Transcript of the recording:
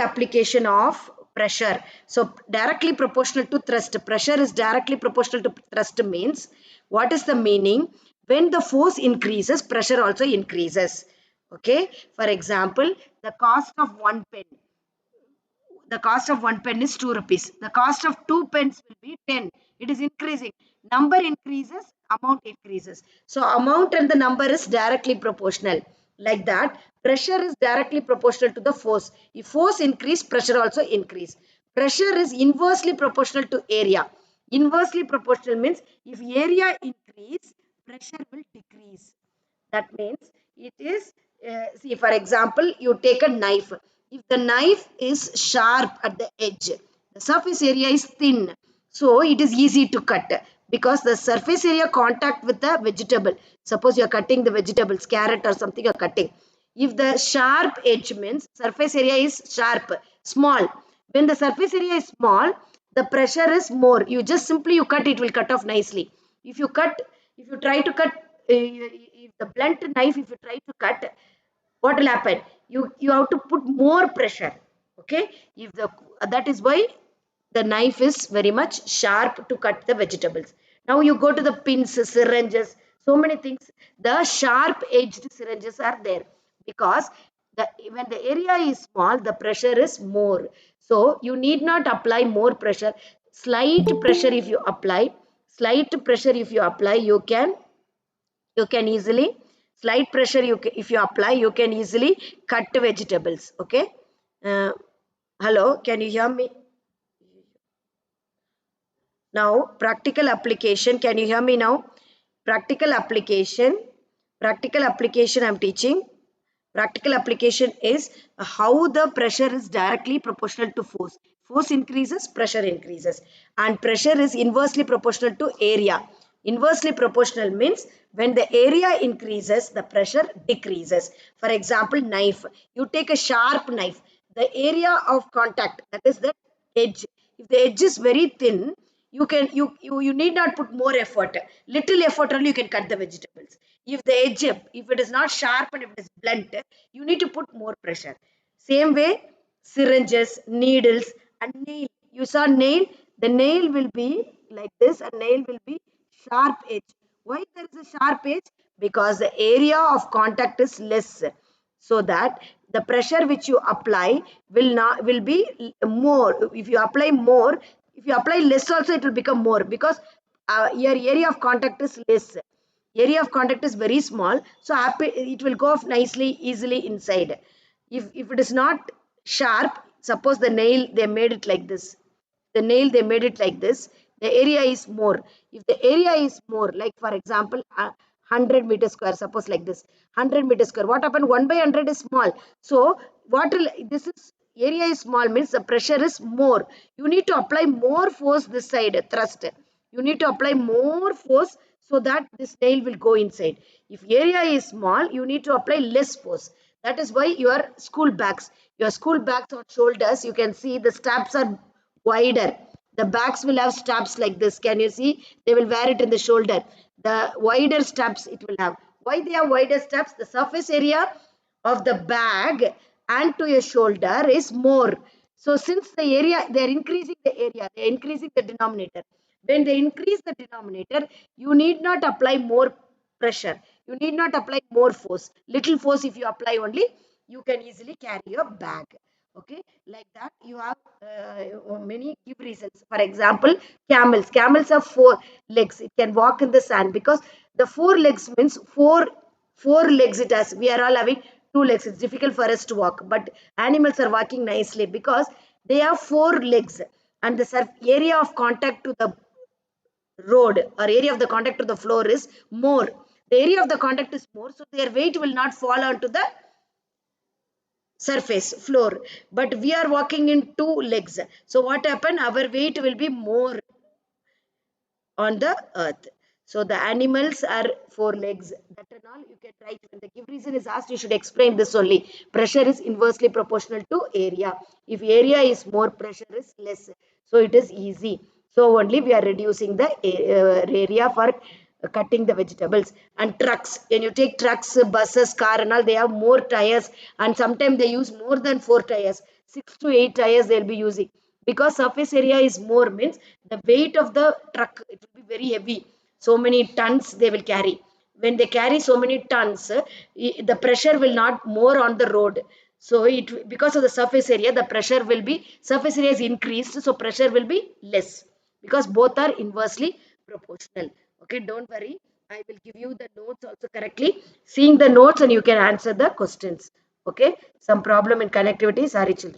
application of pressure. So directly proportional to thrust. Pressure is directly proportional to thrust means, what is the meaning? When the force increases, pressure also increases. Okay. For example, the cost of one pen is 2 rupees. The cost of 2 pens will be 10. It is increasing. Number increases, amount increases. So amount and the number is directly proportional. Like that, pressure is directly proportional to the force. If force increase, pressure also increase. Pressure is inversely proportional to area. Inversely proportional means if area increase, pressure will decrease. That means it is, see, for example, you take a knife. If the knife is sharp at the edge, the surface area is thin, so it is easy to cut because the surface area contact with the vegetable. Suppose you are cutting the vegetables, carrot or something you are cutting. If the sharp edge means surface area is sharp, small. When the surface area is small, the pressure is more. You just simply you cut, it will cut off nicely. If you cut, if you try to cut, if the blunt knife, if you try to cut, what will happen? You have to put more pressure. Okay. If the, that is why the knife is very much sharp to cut the vegetables. Now you go to the pins, syringes, so many things. The sharp edged syringes are there because the, when the area is small, the pressure is more. So you need not apply more pressure. Slight pressure if you apply, slight pressure if you apply, you can easily, slight pressure if you apply, you can easily cut vegetables. Okay. uh, Hello, can you hear me? Now practical application, can you hear me now? Practical application I'm teaching. Practical application is how the pressure is directly proportional to force. Force increases, pressure increases, and pressure is inversely proportional to area. Inversely proportional means when the area increases, the pressure decreases. For example, knife. You take a sharp knife, the area of contact, that is the edge. If the edge is very thin, you need not put more effort. Little effort only you can cut the vegetables. If the edge, if it is not sharp and if it is blunt, you need to put more pressure. Same way, syringes, needles, and nail. You saw nail, the nail will be like this, and nail will be sharp edge. Why there is a sharp edge? Because the area of contact is less, so that the pressure which you apply will be more. If you apply more, if you apply less also, it will become more because your area of contact is less. Area of contact is very small, so it will go off nicely, easily inside. If it is not sharp, suppose the nail they made it like this, the nail they made it like this, the area is more. If the area is more, like for example 100 meter square, suppose like this, 100 meter square, what happened? 1 by 100 is small. So what will, this is, area is small means the pressure is more. You need to apply more force this side, thrust. You need to apply more force so that this nail will go inside. If area is small, you need to apply less force. That is why your school bags on shoulders, you can see the straps are wider. The bags will have straps like this. Can you see? They will wear it in the shoulder. The wider straps it will have. Why they have wider straps? The surface area of the bag and to your shoulder is more. So since the area, they are increasing the area, they are increasing the denominator. When they increase the denominator, you need not apply more pressure. You need not apply more force. Little force if you apply only, you can easily carry your bag. Okay, like that you have many give reasons. For example, camels have 4 legs. It can walk in the sand because the 4 legs means four legs it has. We are all having 2 legs. It's difficult for us to walk, but animals are walking nicely because they have 4 legs, and the area of contact to the road or area of the contact to the floor is more. The area of the contact is more, so their weight will not fall onto the surface floor, but we are walking in 2 legs. So what happened? Our weight will be more on the earth. So the animals are 4 legs. That and all you can write. When the give reason is asked, you should explain this only. Pressure is inversely proportional to area. If area is more, pressure is less. So it is easy. So only we are reducing the area for cutting the vegetables. And trucks, when you take trucks, buses, car and all, they have more tires, and sometimes they use more than 4 tires. 6 to 8 tires they'll be using, because surface area is more means the weight of the truck, it will be very heavy, so many tons they will carry. When they carry so many tons, the pressure will not more on the road. So it, because of the surface area, the pressure will be, surface area is increased, so pressure will be less, because both are inversely proportional. Okay, don't worry, I will give you the notes also correctly. Seeing the notes and you can answer the questions. Okay, some problem in connectivity, sorry children.